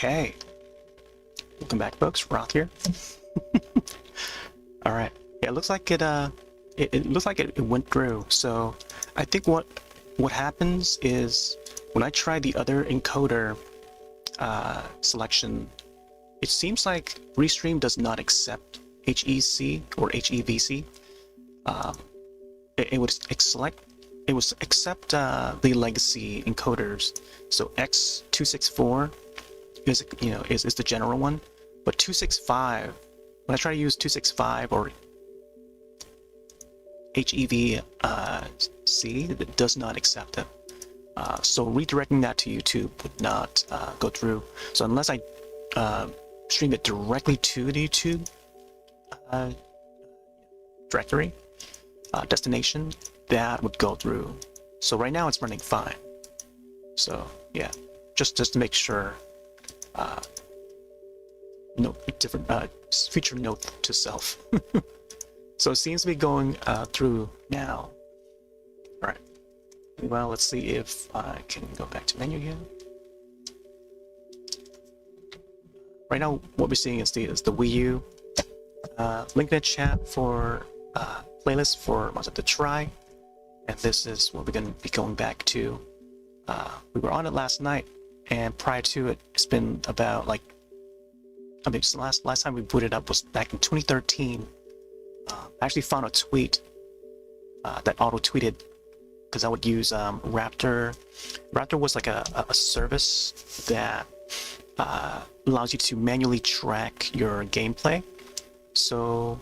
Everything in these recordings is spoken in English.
Okay. Welcome back, folks. Roth here. All right. Yeah, it looks like it looks like it went through. So I think what happens is when I try the other encoder selection, it seems like Restream does not accept HEC or HEVC. It would accept the legacy encoders. So X264 is is the general one, but 265, when I try to use 265 or HEVC, it does not accept it. So redirecting that to YouTube would not go through. So unless I stream it directly to the YouTube directory destination, that would go through. So right now it's running fine. So yeah, just to make sure. No different future note to self. So it seems to be going through now. All right. Well, let's see if I can go back to menu here. Right now, what we're seeing is the Wii U. Link in the chat for playlist for MHTri, and this is what we're going to be going back to. We were on it last night, and prior to it, it's been about like, I mean, the last time we booted up was back in 2013. I actually found a tweet that auto-tweeted, because I would use Raptor. Raptor was like a service that allows you to manually track your gameplay. So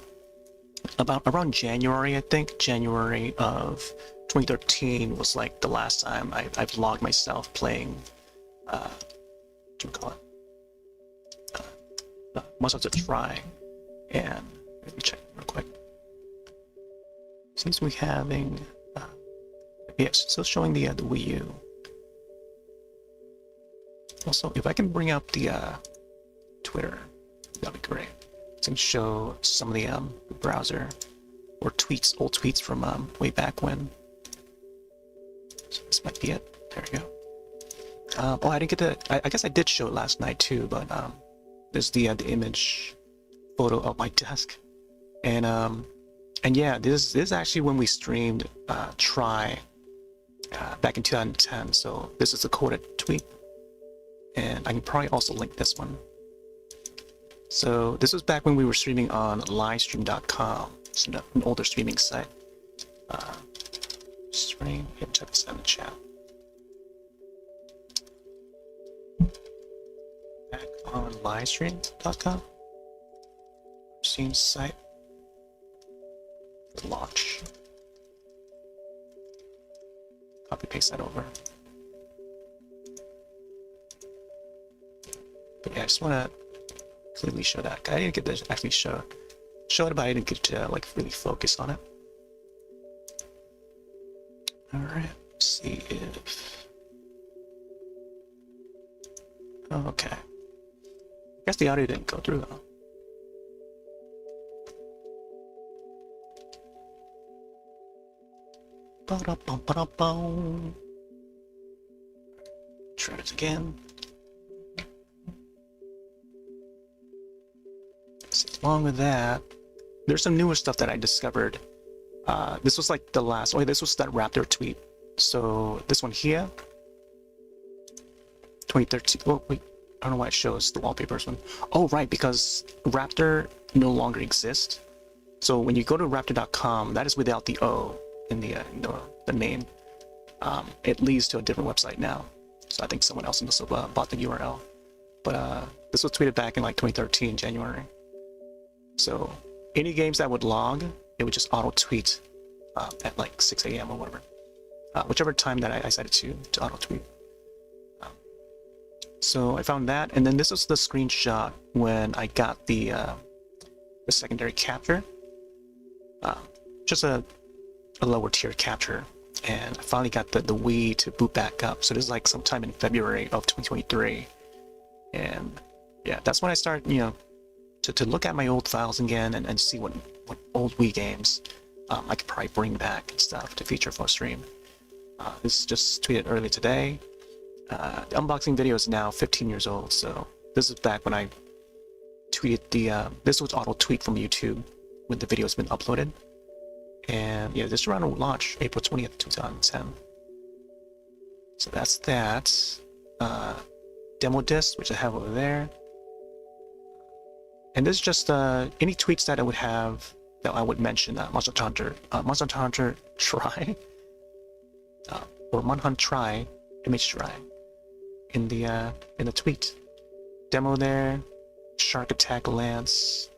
around January, I think, January of 2013 was like the last time I've logged myself playing, what do you call it? MHTri. And let me check real quick. Seems we're having, yes, still showing the Wii U. Also, if I can bring up the Twitter, that'd be great. I can show some of the browser or tweets, old tweets from way back when. So this might be it. There we go. Oh, I didn't get to. I guess I did show it last night too, but there's the image photo of my desk, and yeah, this is actually when we streamed Try back in 2010. So this is a quoted tweet, and I can probably also link this one. So this was back when we were streaming on livestream.com, so an older streaming site. Stream, check this out in the chat. Back on livestream.com, stream site, launch. Copy paste that over. But yeah, I just want to clearly show that. I didn't get to actually show it, but I didn't get to like really focus on it. All right, let's see if. Oh, okay. I guess the audio didn't go through though. Ba-da-bum-ba-da-bum. Try it again. So along with that, there's some newer stuff that I discovered. This was like the last. Oh, this was that Raptor tweet. So this one here, 2013. Oh wait, I don't know why it shows the wallpapers one. Oh right, because Raptor no longer exists. So when you go to raptor.com, that is without the O in the name. It leads to a different website now. So I think someone else must have bought the URL. But this was tweeted back in like 2013 January. So any games that would log, it would just auto tweet at like 6 a.m. or whatever, whichever time that I decided to auto tweet. So I found that, and then this was the screenshot when I got the secondary capture, just a lower tier capture, and I finally got the Wii to boot back up. So this is like sometime in February of 2023, and yeah, that's when I started, to look at my old files again and see what old Wii games I could probably bring back and stuff to feature for a stream. This is just tweeted earlier today. The unboxing video is now 15 years old, so This is back when I tweeted the this was auto tweet from YouTube when the video has been uploaded. And yeah, this around launch April 20th, 2010. So that's that. Demo disc, which I have over there. And this is just any tweets that I would have that I would mention Monster Hunter Try, or MHTri, MHTri, in the tweet. Demo there, Shark Attack Lance.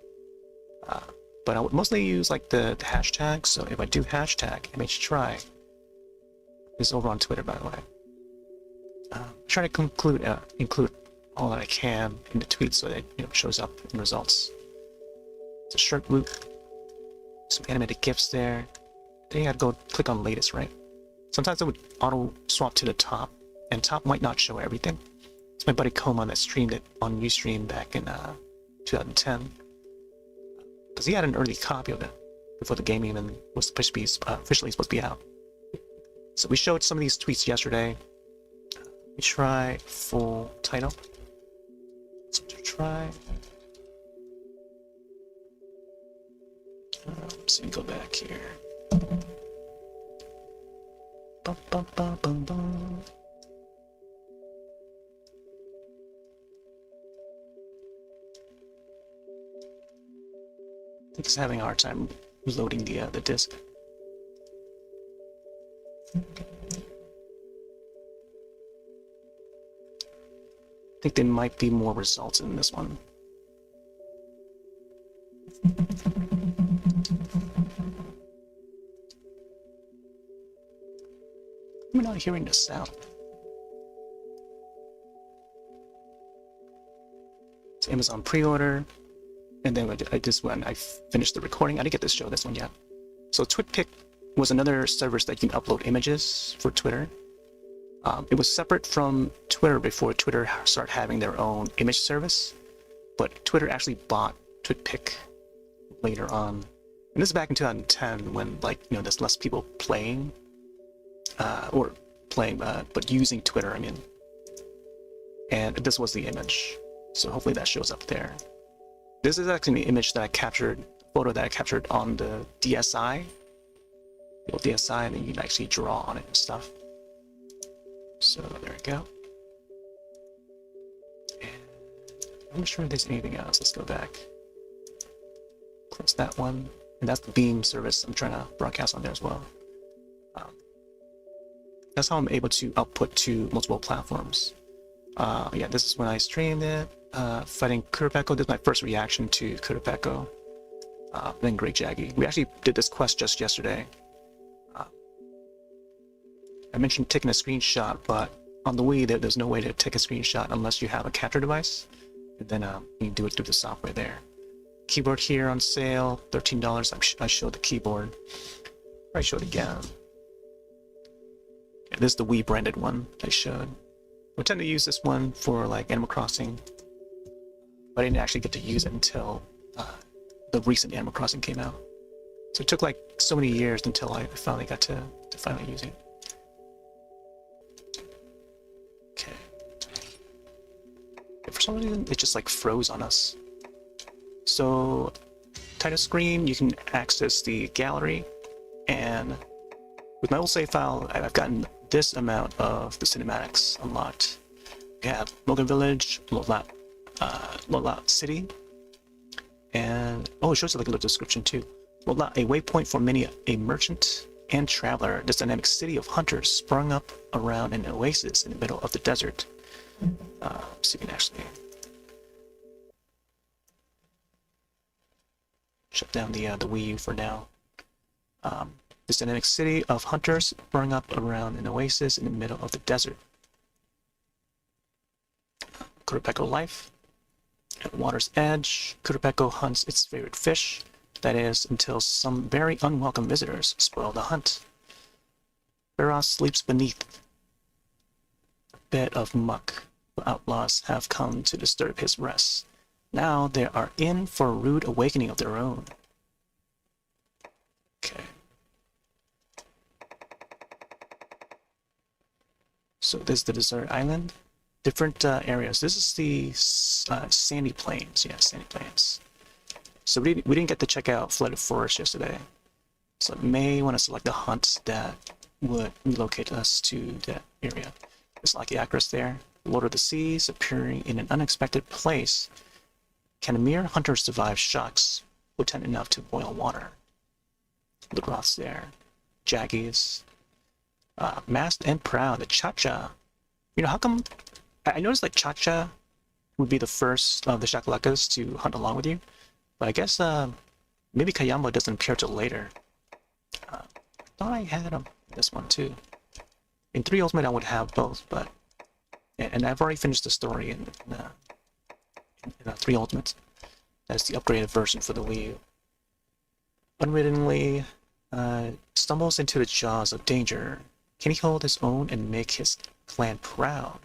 But I would mostly use like the hashtag. So if I do hashtag MHTri, it's over on Twitter, by the way. Try to include all that I can in the tweet so that it shows up in results. It's a shirt loop, some animated GIFs there. Then you gotta go click on latest, right? Sometimes it would auto swap to the top, and top might not show everything. It's my buddy Koma that streamed it on Ustream back in 2010, because he had an early copy of it before the game even was officially supposed to be out. So we showed some of these tweets yesterday. We try full title. So to try. So we go back here. Bum, bum, bum, bum, bum. I think it's having a hard time loading the disk. I think there might be more results in this one. I'm not hearing the sound. It's Amazon pre-order, and then I just when I finished the recording, I didn't get to show this one yet. So TwitPic was another service that you can upload images for Twitter. It was separate from Twitter before Twitter started having their own image service, but Twitter actually bought TwitPic later on. And this is back in 2010 when there's less people playing, but using Twitter, I mean. And this was the image. So hopefully that shows up there. This is actually the image that I captured, photo that I captured on the DSi. The old DSi, and then you can actually draw on it and stuff. So there we go. And I'm not sure if there's anything else. Let's go back. Close that one. And that's the Beam service I'm trying to broadcast on there as well. That's how I'm able to output to multiple platforms. Yeah, this is when I streamed it. Fighting Kurapeko. This is my first reaction to Kurapeko. Then Great Jaggy. We actually did this quest just yesterday. I mentioned taking a screenshot, but on the Wii, there's no way to take a screenshot unless you have a capture device. And then you can do it through the software there. Keyboard here on sale, $13. I showed the keyboard. I showed it again. Yeah, this is the Wii branded one I showed. I tend to use this one for like Animal Crossing, but I didn't actually get to use it until the recent Animal Crossing came out. So it took like so many years until I finally got to finally use it. Okay. For some reason, it just like froze on us. So, title screen, you can access the gallery, and with my old save file, I've gotten this amount of the cinematics unlocked. We have Logan Village, Lola City, and it shows like a little description too. Lola, a waypoint for many a merchant and traveler. This dynamic city of hunters sprung up around an oasis in the middle of the desert. So you can actually shut down the Wii U for now. This dynamic city of hunters sprung up around an oasis in the middle of the desert. Kurapeko life. At water's edge, Kurapeko hunts its favorite fish. That is, until some very unwelcome visitors spoil the hunt. Barros sleeps beneath a bed of muck. The outlaws have come to disturb his rest. Now they are in for a rude awakening of their own. Okay. So this is the desert island. different areas. This is the sandy plains. Yeah, sandy plains. So we didn't get to check out flooded forest yesterday. So I may want to select the hunt that would relocate us to that area. It's like the actress there. Lord of the Seas, appearing in an unexpected place. Can a mere hunter survive shocks potent enough to boil water? The Roth's there. Jaggies. Masked and Proud, the Cha-Cha. You know, how come... I noticed like Cha-Cha would be the first of the Shakalakas to hunt along with you. But I guess maybe Kayamba doesn't appear till later. Thought I had him this one too. In 3 Ultimate I would have both, but... And I've already finished the story in 3 Ultimate. That's the upgraded version for the Wii U. Unwittingly, stumbles into the jaws of danger. Can he hold his own and make his clan proud?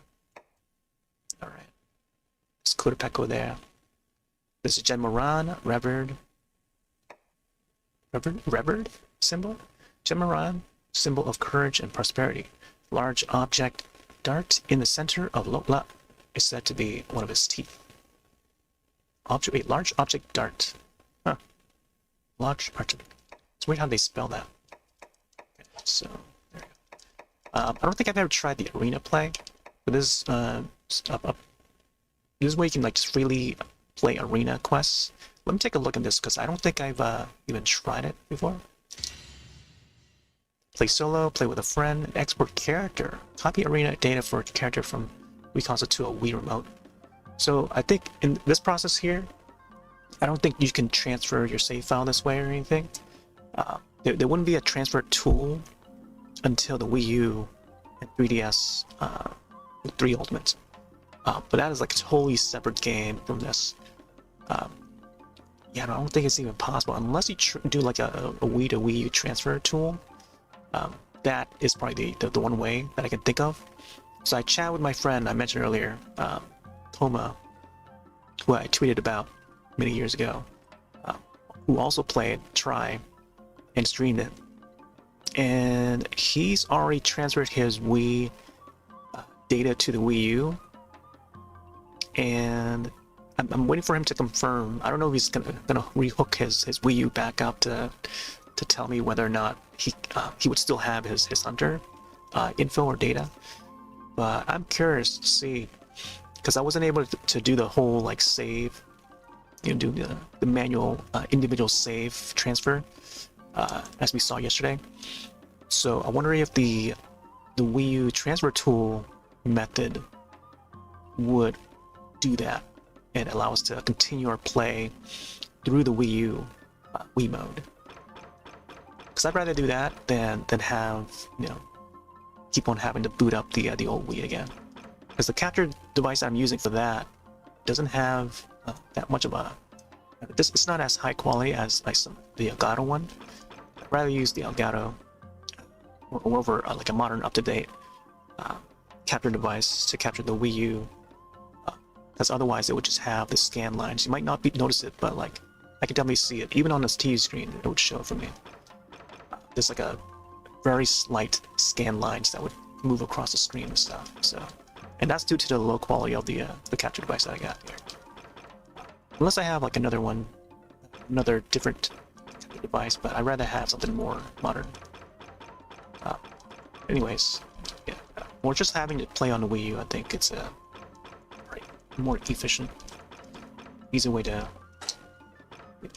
Alright. There's Kurapeko there. This is Gen Moran, Revered symbol? Gen Moran, symbol of courage and prosperity. Large object dart in the center of Lotla is said to be one of his teeth. Large object dart. Huh. Large object. It's weird how they spell that. Okay, so, there we go. I don't think I've ever tried the arena play, but this is where you can like just freely play arena quests. Let me take a look at this because I don't think I've even tried it before. Play solo, play with a friend, export character. Copy arena data for character from Wii console to a Wii remote. So I think in this process here, I don't think you can transfer your save file this way or anything. There wouldn't be a transfer tool until the Wii U and 3DS 3 Ultimate. But that is like a totally separate game from this. Yeah, I don't think it's even possible unless you do like a Wii to Wii U transfer tool. That is probably the one way that I can think of. So I chat with my friend I mentioned earlier, Toma, who I tweeted about many years ago, who also played Tri and streamed it. And he's already transferred his Wii data to the Wii U. And I'm waiting for him to confirm. I don't know if he's gonna rehook his Wii U back up to tell me whether or not he would still have his Hunter info or data. But I'm curious to see, because I wasn't able to do the whole like save, you know, do the manual individual save transfer as we saw yesterday. So I wonder if the Wii U transfer tool method would do that and allow us to continue our play through the Wii U Wii mode. Because I'd rather do that than have, you know, keep on having to boot up the old Wii again. Because the capture device I'm using for that doesn't have that much of a... It's not as high quality as like the Elgato one. I'd rather use the Elgato or over like a modern, up-to-date capture device to capture the Wii U. Because otherwise it would just have the scan lines. You might not notice it, but like I can definitely see it. Even on this TV screen, it would show for me. There's like a very slight scan lines that would move across the screen and stuff. So, and that's due to the low quality of the capture device that I got here. Unless I have like another different capture device, but I'd rather have something more modern. Anyways, yeah, or just having to play on the Wii U, I think it's a more efficient, easy way to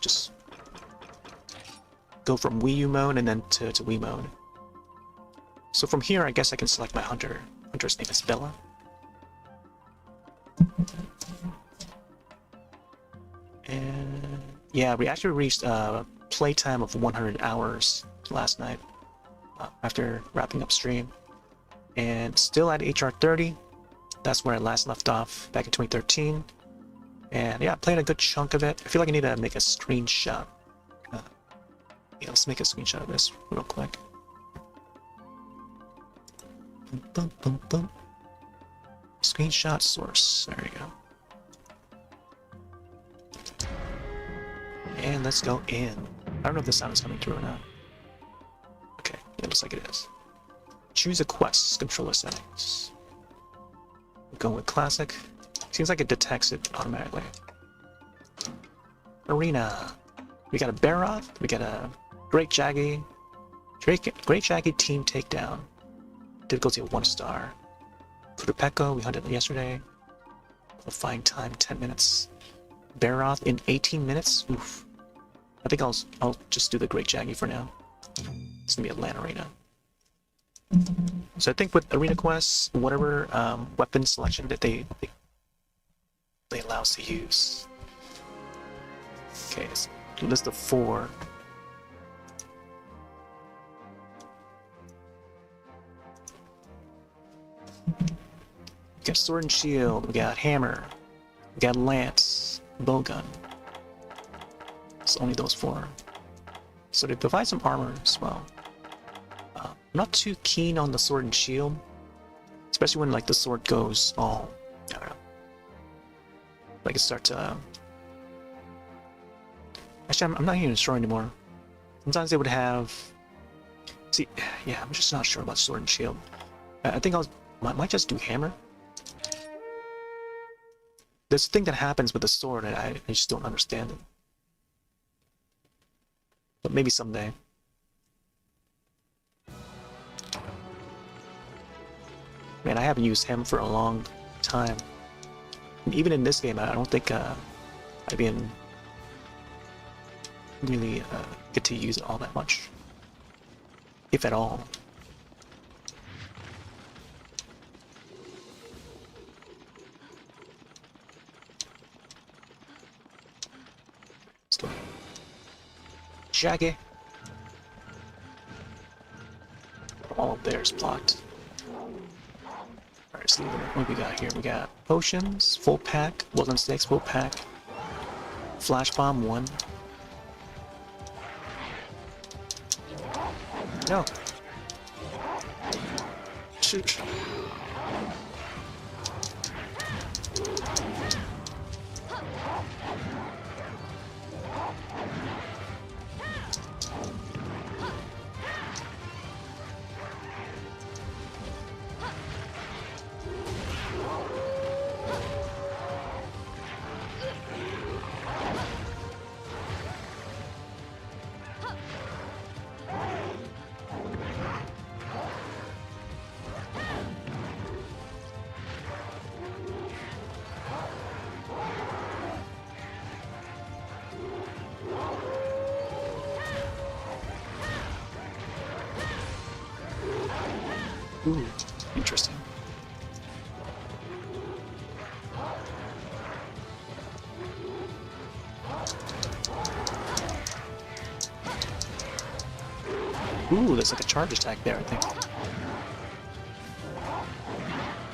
just go from Wii U mode and then to Wii mode. So from here, I guess I can select my Hunter. Hunter's name is Bella. And yeah, we actually reached a playtime of 100 hours last night after wrapping up stream. And still at HR 30. That's where I last left off back in 2013. And yeah, I played a good chunk of it. I feel like I need to make a screenshot. Yeah, let's make a screenshot of this real quick. Boom, boom, boom. Screenshot source. There we go. And let's go in. I don't know if the sound is coming through or not. Okay, it looks like it is. Choose a quest. Controller settings. going with classic. Seems like it detects it automatically. Arena. We got a Roth. We got a Great Jaggy. Great Jaggy team takedown. Difficulty of 1 star. Pekko, we hunted yesterday. Qualifying time 10 minutes. Roth in 18 minutes. Oof. I think I'll just do the Great Jaggy for now. It's gonna be a land arena. So I think with arena quests, whatever weapon selection that they allow us to use. Okay, it's a list of 4. We got sword and shield, we got hammer, we got lance, bowgun. It's only those 4. So they provide some armor as well. I'm not too keen on the sword and shield, especially when like the sword goes all, I don't know, like it starts to. Actually, I'm not even sure anymore. Sometimes they would have. See, yeah, I'm just not sure about sword and shield. I think might just do hammer. There's a thing that happens with the sword, and I just don't understand it. But maybe someday. Man, I haven't used him for a long time. And even in this game, I don't think I've been really get to use it all that much, if at all. Let's go. Shaggy. All of theirs blocked. Alright, see what we got here. We got potions, full pack, Woodland Stakes, full pack, flash bomb 1. No. Shoot. Ooh, interesting. Ooh, there's like a charge attack there, I think.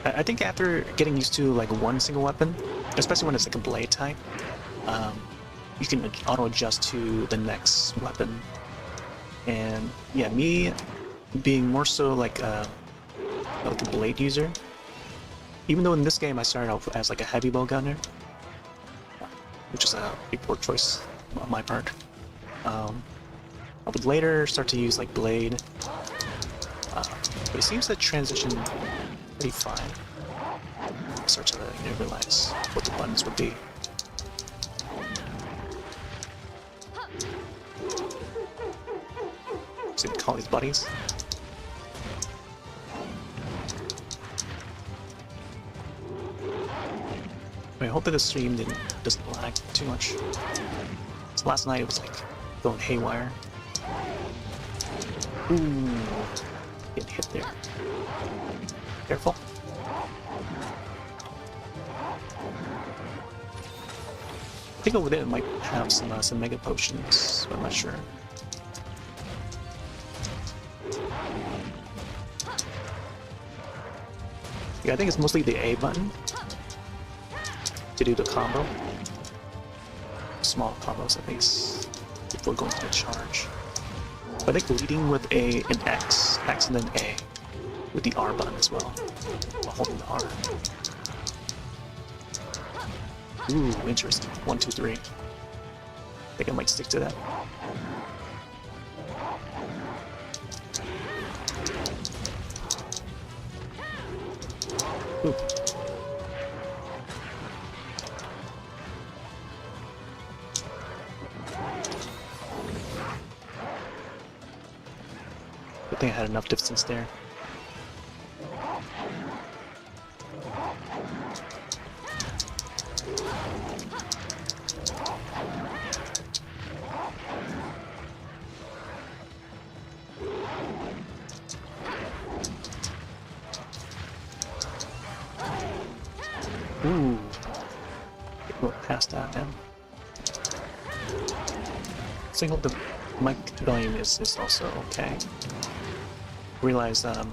I think after getting used to like one single weapon, especially when it's like a blade type, you can auto-adjust to the next weapon. And yeah, me being more so like a blade user, even though in this game I started out as like a heavy bow gunner, which is a pretty poor choice on my part. I would later start to use like blade, but it seems to transition pretty fine. I start to realize what the buttons would be. So we call these buddies. I hope that the stream doesn't lag too much. So last night it was like going haywire. Ooh, getting hit there. Careful. I think over there it might have some mega potions, but I'm not sure. Yeah, I think it's mostly the A button to do the combo. Small combos at least, before going to the charge. But I think leading with an X and then A, with the R button as well, while holding the R. Ooh, interesting. 1, 2, 3. I think I might stick to that. Ooh. Good thing I had enough distance there. Ooh. Go past that now. So I hope the mic volume is also okay. Realize I'm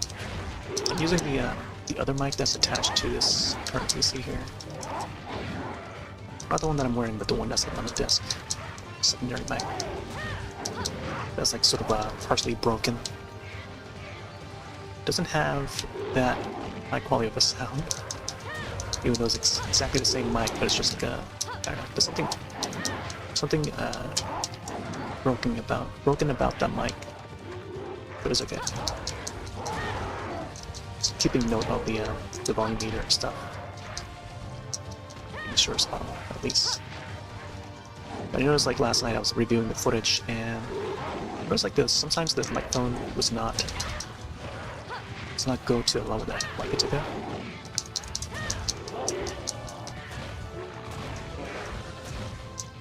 using the other mic that's attached to this current PC here. Not the one that I'm wearing, but the one that's on the desk. Secondary mic. That's like sort of partially broken. Doesn't have that high quality of a sound. Even though it's exactly the same mic, but it's just like I don't know, there's something broken about that mic. But it's okay. Just keeping note of the volume meter and stuff. Making sure it's on, at least. But I noticed like last night I was reviewing the footage and it was like this. Sometimes the microphone does not go to the level that I'd like it to go.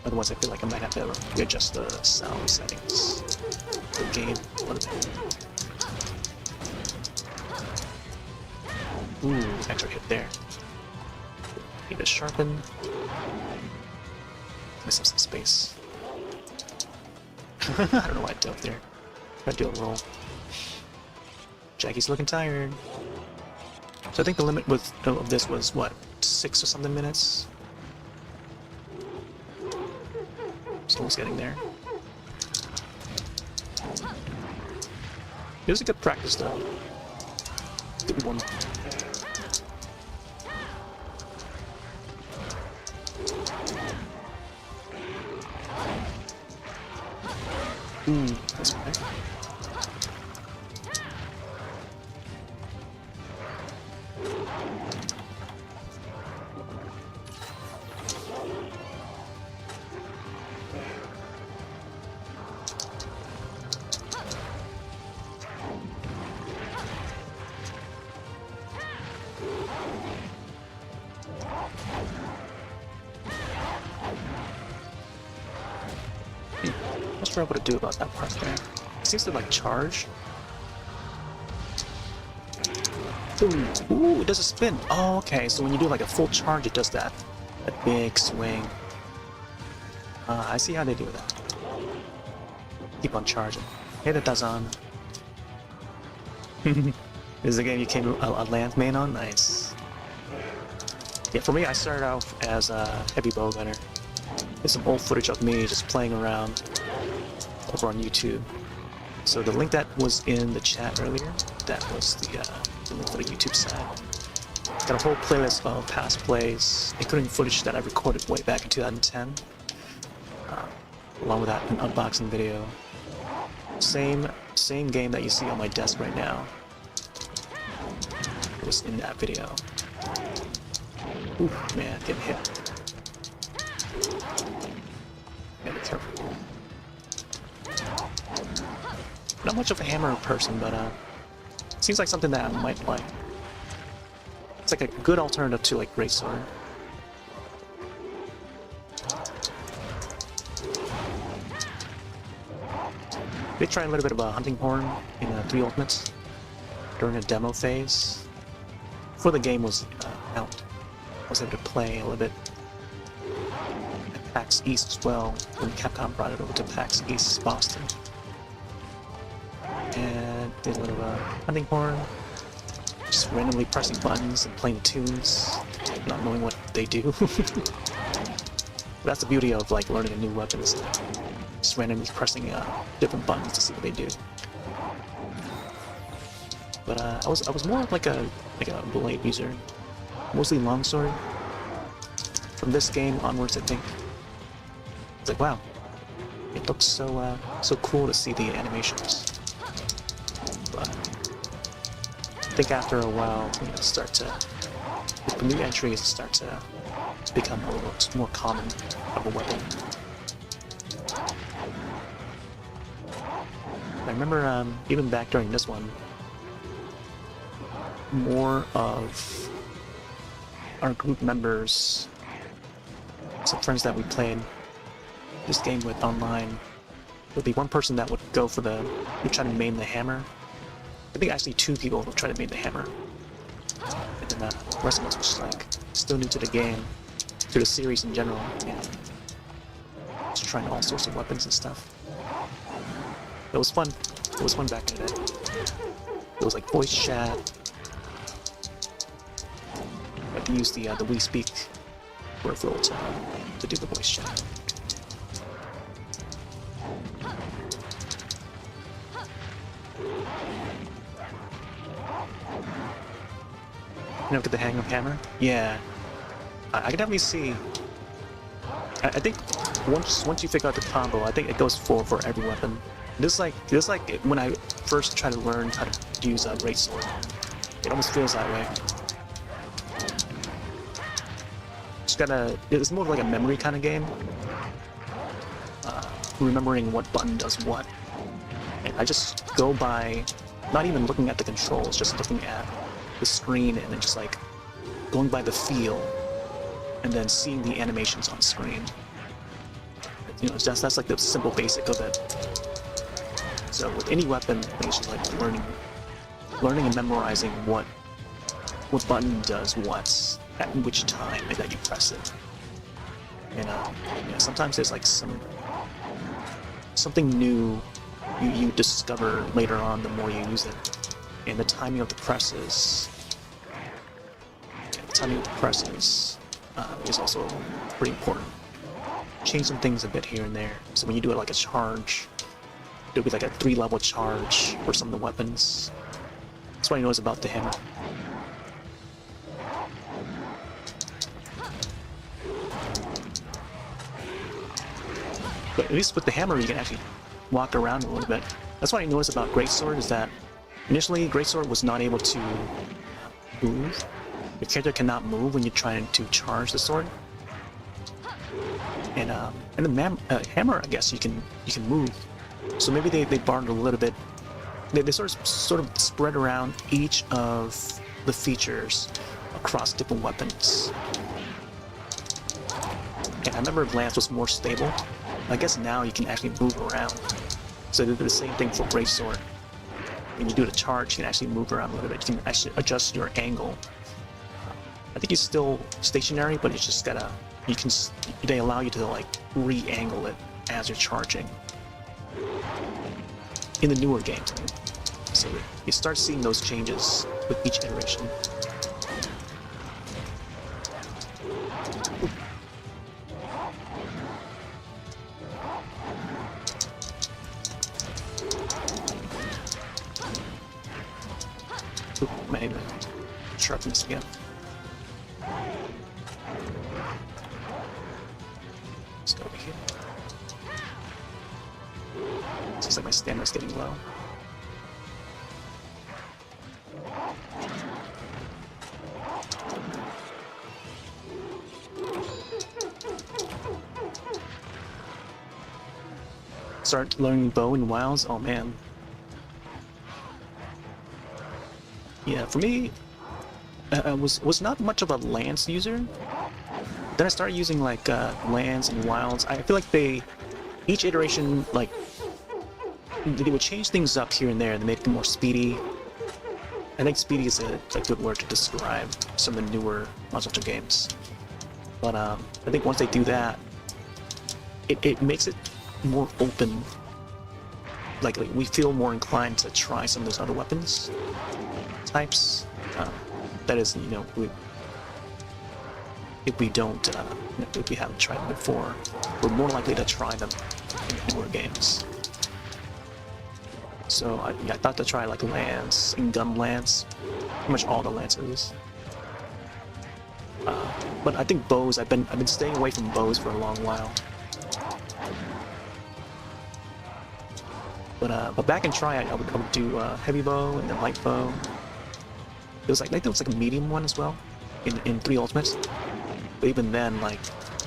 Otherwise, I feel like I might have to readjust the sound settings, the gain a little bit. Ooh, extra hit there. Need to sharpen. Missing some space. I don't know why I dove there. Try to do a roll. Jackie's looking tired. So I think the limit of this was what, 6 or something minutes? It's almost getting there. It was a good practice though. Good one. That's right. Not sure what to do about that part there. It seems to like charge. Ooh, it does a spin. Oh, okay. So when you do like a full charge, it does that. That big swing. I see how they do that. Keep on charging. Hey, that does on. This is the game you came a land main on? Nice. Yeah, for me, I started off as a heavy bow gunner. There's some old footage of me just playing around over on YouTube. So the link that was in the chat earlier, that was the link for the YouTube side. Got a whole playlist of past plays, including footage that I recorded way back in 2010. Along with that, an unboxing video. Same game that you see on my desk right now. It was in that video. Ooh, man, getting hit. Yeah, that's terrible. Not much of a hammer person, but seems like something that I might like. It's like a good alternative to like greatsword. They tried a little bit of a hunting horn in 3 Ultimates during a demo phase. Before the game was out, I was able to play a little bit at PAX East as well, when Capcom brought it over to PAX East Boston. And did a little hunting horn, just randomly pressing buttons and playing tunes, not knowing what they do. That's the beauty of like learning a new weapon, is just randomly pressing different buttons to see what they do. But I was more like a blade user, mostly longsword. From this game onwards, I think it's like, wow, it looks so so cool to see the animations. But I think after a while, start to, with the new entries, start to become more common of a weapon. remember even back during this one, more of our group members, some friends that we played this game with online, there'd be one person that would go for would try to main the hammer. I think actually 2 people would try to main the hammer. And then the rest of us was just like, still new to the game, to the series in general, you know, just trying all sorts of weapons and stuff. It was fun. It was fun back in the day. It was like voice chat. I had to use the We Speak peripheral to do the voice chat. You know, get the hang of hammer? Yeah. I can definitely see. I think once you figure out the combo, I think it goes for every weapon. This is like when I first tried to learn how to use a greatsword. It almost feels that way. Just gotta. It's more of like a memory kind of game. Remembering what button does what. And I just go by not even looking at the controls, just looking at the screen and then just like going by the feel and then seeing the animations on screen. You know, that's like the simple basic of it. So with any weapon, I think it's just like learning and memorizing what button does what at which time and that you press it. And yeah, sometimes there's like something new you discover later on the more you use it. And the timing of the presses. Is also pretty important. Change some things a bit here and there. So when you do it like a charge, it'll be like a 3-level charge for some of the weapons. That's what I notice about the hammer. But at least with the hammer, you can actually walk around a little bit. That's what I noticed about Greatsword, is that initially Greatsword was not able to move. Your character cannot move when you're trying to charge the sword. And the hammer, I guess you can move. So maybe they borrowed a little bit. They sort of spread around each of the features across different weapons. And I remember Lance was more stable. I guess now you can actually move around. So they do the same thing for Greatsword. When you do the charge, you can actually move around a little bit. You can actually adjust your angle. I think it's still stationary, but it's just gotta. They allow you to like re-angle it as you're charging. In the newer games, so you start seeing those changes with each iteration. Maybe sharpen this again. Let's go over here. Seems like my stamina's getting low. Start learning bow and wilds. Oh man. Yeah, for me, I was not much of a lance user. Then I started using like lance and wilds. I feel like each iteration, like they would change things up here and there and make them more speedy. I think speedy is a good word to describe some of the newer Monster Hunter games. But I think once they do that, it makes it more open. Like we feel more inclined to try some of those other weapons types. That is, you know, if we don't, if we haven't tried them before, we're more likely to try them in newer games. So I thought to try like lance and gun lance, pretty much all the lances. But I think bows. I've been staying away from bows for a long while. But back in Tri, I would do heavy bow and then light bow. It was like there was like a medium one as well in 3 Ultimates. But even then, like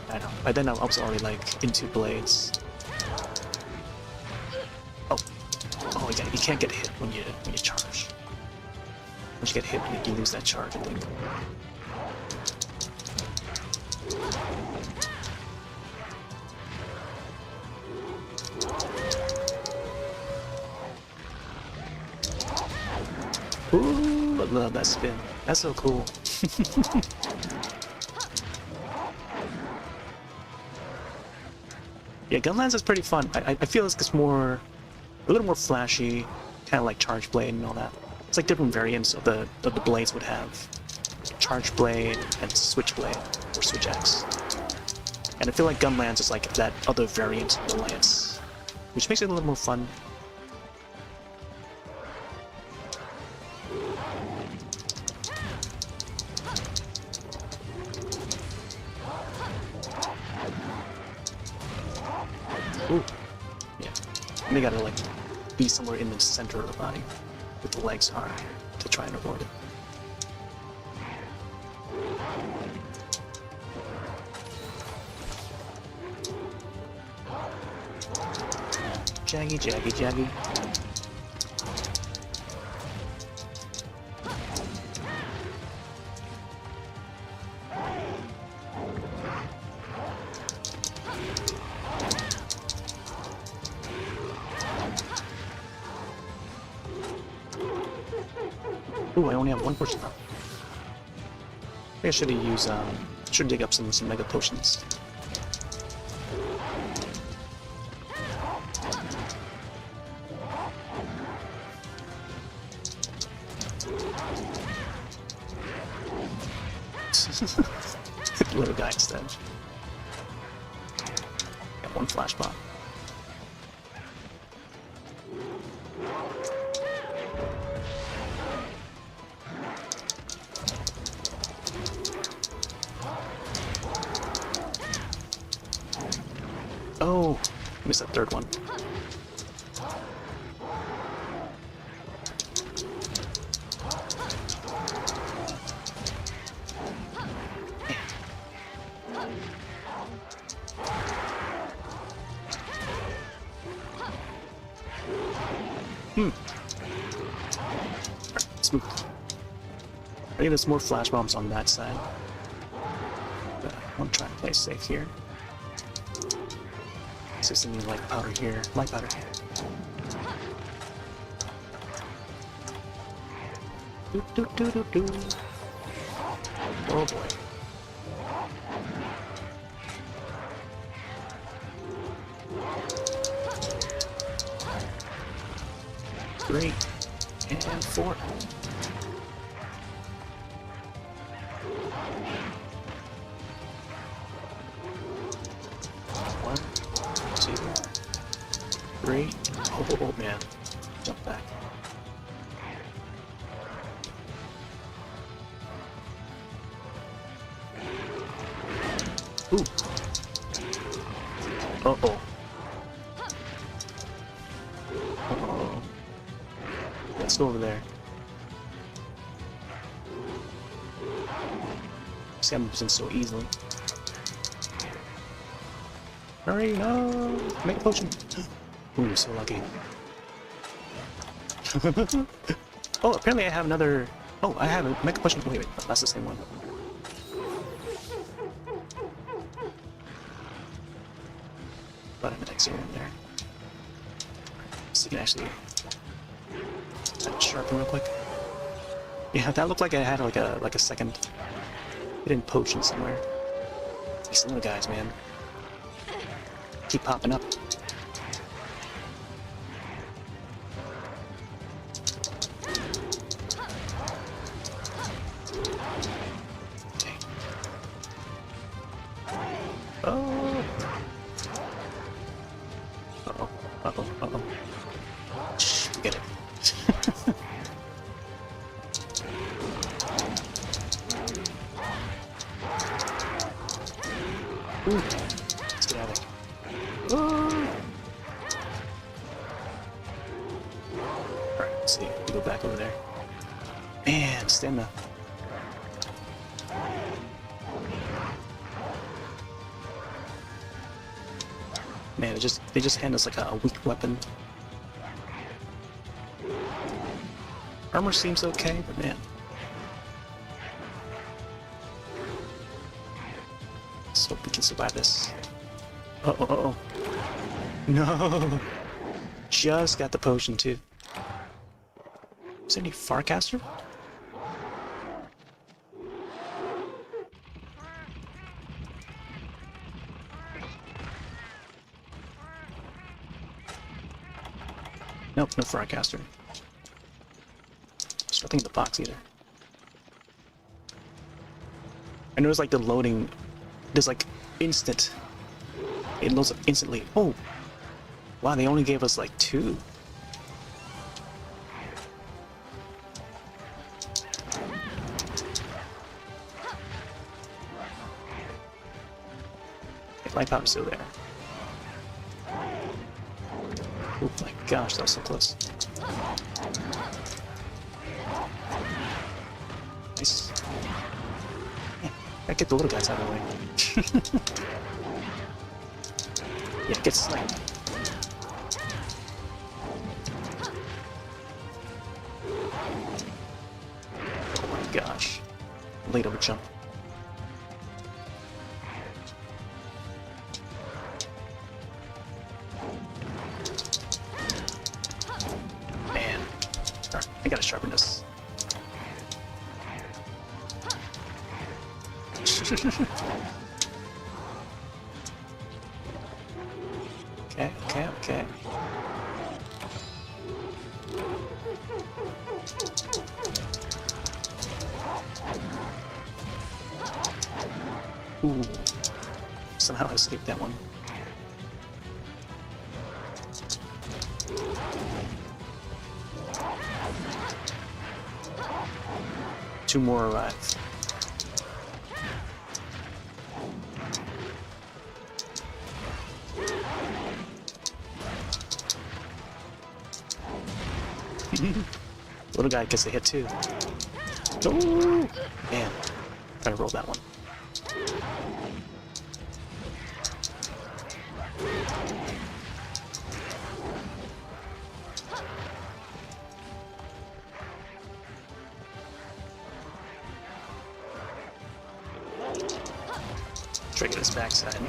I don't know. By then I was already like into blades. Oh you can't get hit when you charge. Once you get hit, you lose that charge, I think. Ooh, I love that spin. That's so cool. Yeah, Gunlance is pretty fun. I feel it's a little more flashy, kind of like Charge Blade and all that. It's like different variants of the blades would have. Charge Blade and Switch Blade, or Switch Axe. And I feel like Gunlance is like that other variant of the lance, which makes it a little more fun. Ooh. Yeah. And they gotta like be somewhere in the center of the body with the legs hard to try and avoid it. Jaggy, jaggy, jaggy. Ooh, I only have one person left. I should have used, should dig up some mega potions. Little guy instead. Got one flash bomb. Oh, missed that third one. Smooth. I think there's more flash bombs on that side. But I want to try and play safe here. So something light powder here. Light powder here. Doo doo doo doo doo. Oh boy. Three and four. One, two, three. Oh man, jump back. Ooh. Uh-oh. Uh-oh. Let's go over there. See, I'm using so easily. Hurry, no! Make a potion! Ooh, so lucky. Oh, apparently I have another... Oh, I have a make a potion. Wait, that's the same one. But I'm an exit in there. So you can actually sharpen real quick. Yeah, that looked like I had like a second hidden potion somewhere. These little guys, man, keep popping up. Okay. Oh. Uh-oh. Uh-oh. Uh-oh. Shh, get it. Ooh. Let's get out of there. Ooh. Alright, let's see. We go back over there. Man, stamina. Man, they just hand us like a weak weapon. Armor seems okay, but man. Let's hope we can survive this. Uh-oh. No! Just got the potion, too. Is there any Farcaster? Nope, no Farcaster. There's nothing in the box either. I noticed like the loading, there's like instant. It loads up instantly. Oh! Wow, they only gave us like 2. Life power's still there. Oh my gosh, that was so close. Nice. Yeah, gotta get the little guys out of the way. Yeah, get sniped. Oh my gosh. Late over jump. Man. Alright, I gotta sharpen this. Okay. Ooh. Somehow I escaped that one. Two more arrive. Little guy gets a hit too. Oh man, I rolled that one. Try to get his backside.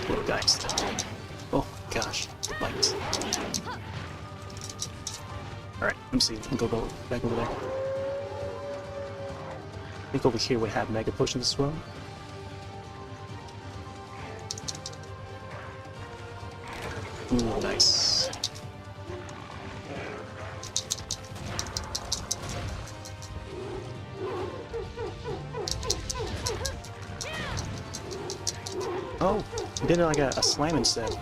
Little guy instead. Oh gosh, lights. Alright, let me see. I'll go back over there. I think over here we have Mega Potions as well. Ooh, nice. Oh, he did like a slam instead.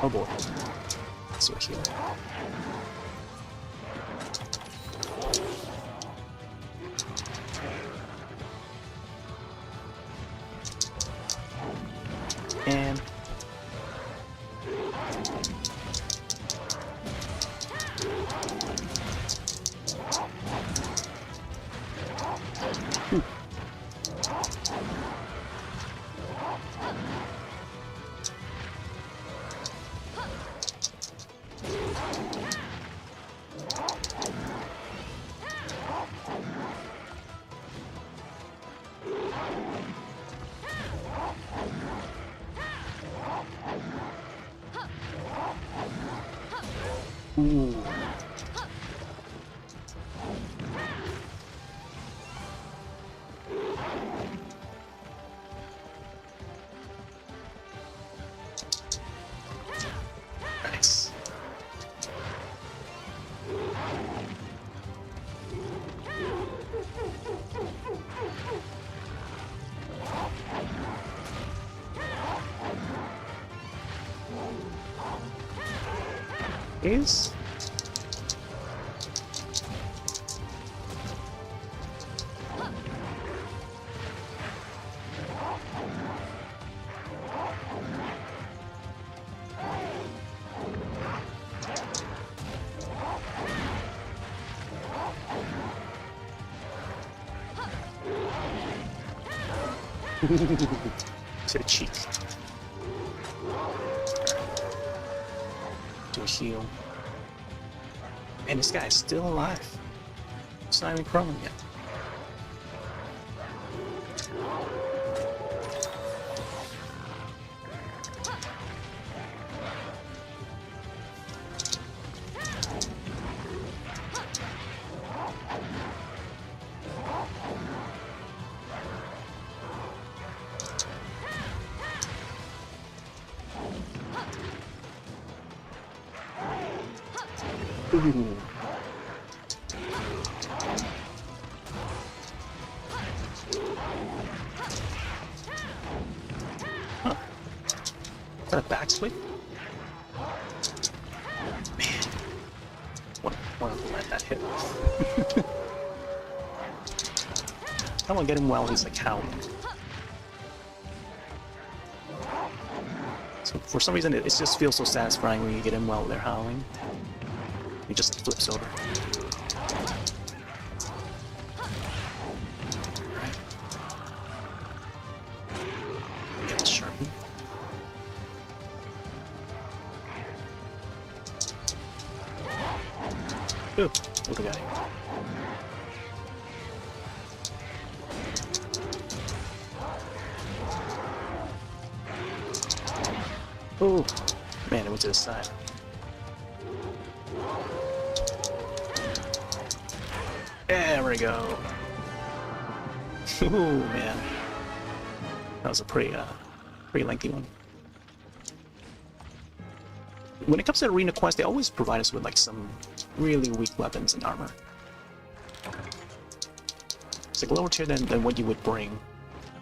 Oh boy. Let's switch here. And ooh. Nice. Is to the cheek. do a heal. And this guy is still alive. It's not even crawling yet. Ooh. Huh. Is that a backswing? Man. Want to let that hit. I want to get him while he's like howling. So for some reason it just feels so satisfying when you get him while they're howling. He just flips over. Right. Get the sharpie. Ooh, look at him. Oh, man, it went to the side. There we go. Ooh, man. That was a pretty lengthy one. When it comes to arena quests, they always provide us with like some really weak weapons and armor. It's like lower tier than what you would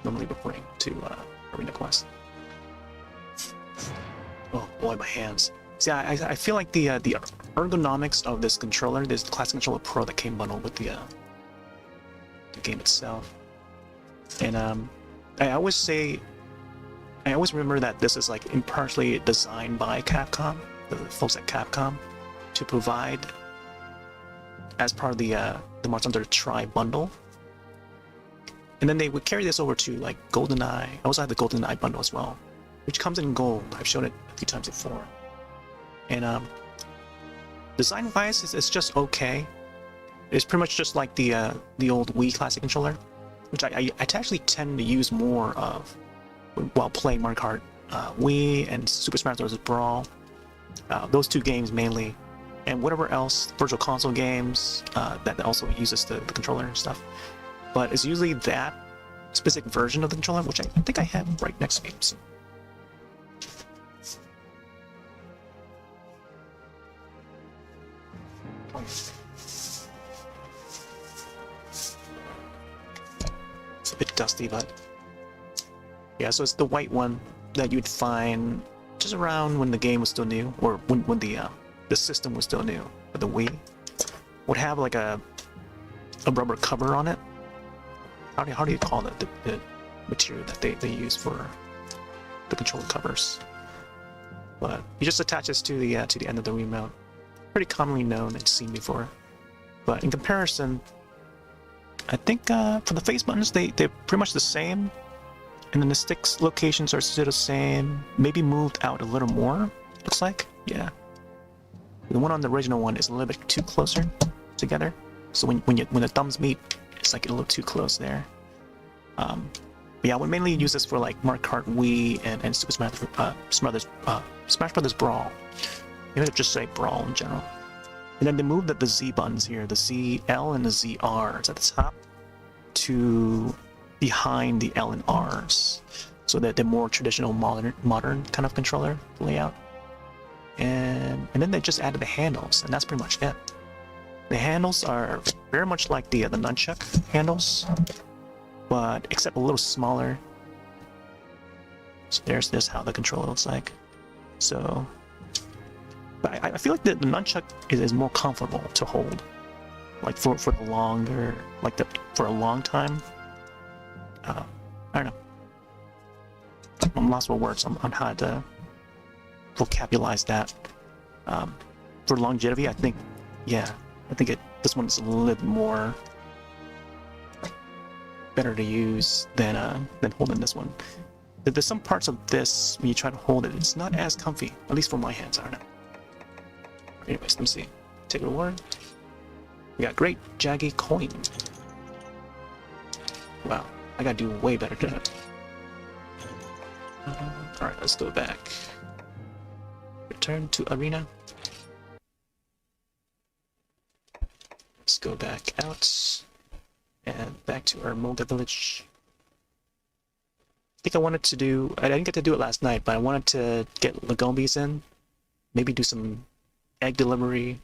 normally bring to arena quests. Oh boy, my hands. See, I feel like the ergonomics of this controller, this Classic Controller Pro that came bundled with the game itself, and I always remember that this is like impartially designed by Capcom, the folks at Capcom, to provide as part of the MHTri bundle, and then they would carry this over to like GoldenEye. I also have the GoldenEye bundle as well, which comes in gold. I've shown it a few times before. And design-wise, it's just okay. It's pretty much just like the old Wii Classic controller, which I actually tend to use more of while playing Mario Kart Wii and Super Smash Bros. Brawl. Those two games mainly, and whatever else Virtual Console games that also uses the controller and stuff. But it's usually that specific version of the controller, which I think I have right next to me. So. It's a bit dusty, but yeah, so it's the white one that you'd find just around when the game was still new, or when the system was still new. But the Wii would have like a rubber cover on it. How do you call it, the material that they use for the controller covers? But you just attach this to the end of the remote. Pretty commonly known and seen before. But in comparison, I think for the face buttons, they're pretty much the same. And then the sticks locations are still the same. Maybe moved out a little more, looks like. Yeah. The one on the original one is a little bit too closer together. So when the thumbs meet, it's like a little too close there. But yeah, I would mainly use this for like Mario Kart Wii and Super Smash Brothers Brawl. Maybe just say Brawl in general. And then they moved the Z buttons here, the ZL and the ZR is at the top to behind the L and R's, so that they're more traditional modern kind of controller layout. And then they just added the handles, and that's pretty much it. The handles are very much like the nunchuck handles, but except a little smaller. So there's how the controller looks like. So. But I feel like the nunchuck is more comfortable to hold, like for the longer, for a long time. I don't know. I'm lost for words on how to vocabularize that. For longevity, I think, yeah, this one's a little bit more better to use than holding this one. There's some parts of this when you try to hold it, it's not as comfy, at least for my hands. I don't know. Anyways, let me see. Take reward. We got great jaggy coin. Wow, I gotta do way better than that. Alright, let's go back. Return to arena. Let's go back out and back to our Mulga village. I think I wanted to do, I didn't get to do it last night, but I wanted to get Lagombis in. Maybe do some egg delivery.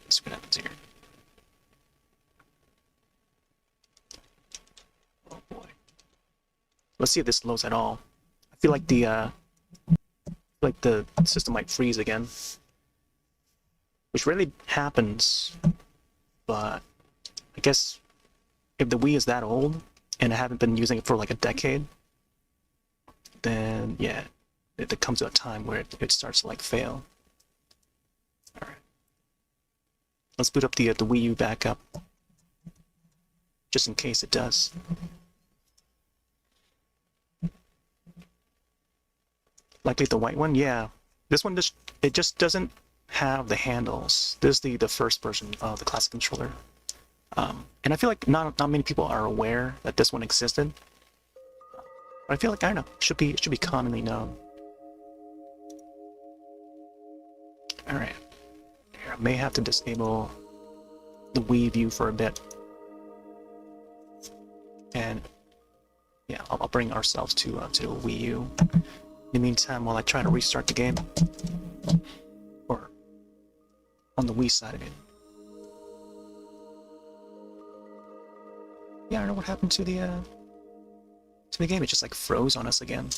Let's see what happens here. Oh boy. Let's see if this loads at all. I feel like the system might freeze again. Which rarely happens, but I guess if the Wii is that old and I haven't been using it for like a decade, then yeah, it comes to a time where it starts to like fail. All right, let's boot up the Wii U back up, just in case it does. Likely the white one, yeah. This one just doesn't have the handles. This is the first version of the classic controller, and I feel like not many people are aware that this one existed. But I feel like, I don't know, it should be commonly known. All right, here, I may have to disable the Wii view for a bit, and yeah, I'll bring ourselves to Wii U. In the meantime, while I try to restart the game, or on the Wii side of it. Yeah, I don't know what happened to the game. It just like froze on us again.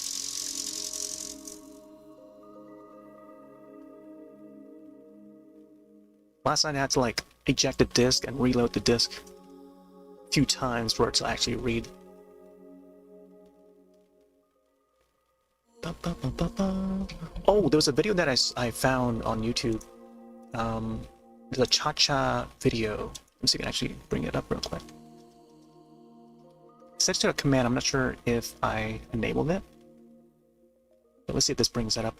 Last night I had to like eject the disc and reload the disc a few times for it to actually read. Oh, there was a video that I found on YouTube. There's a cha-cha video. Let me see if I can actually bring it up real quick. Set to a command. I'm not sure if I enabled it, but let's see if this brings that up.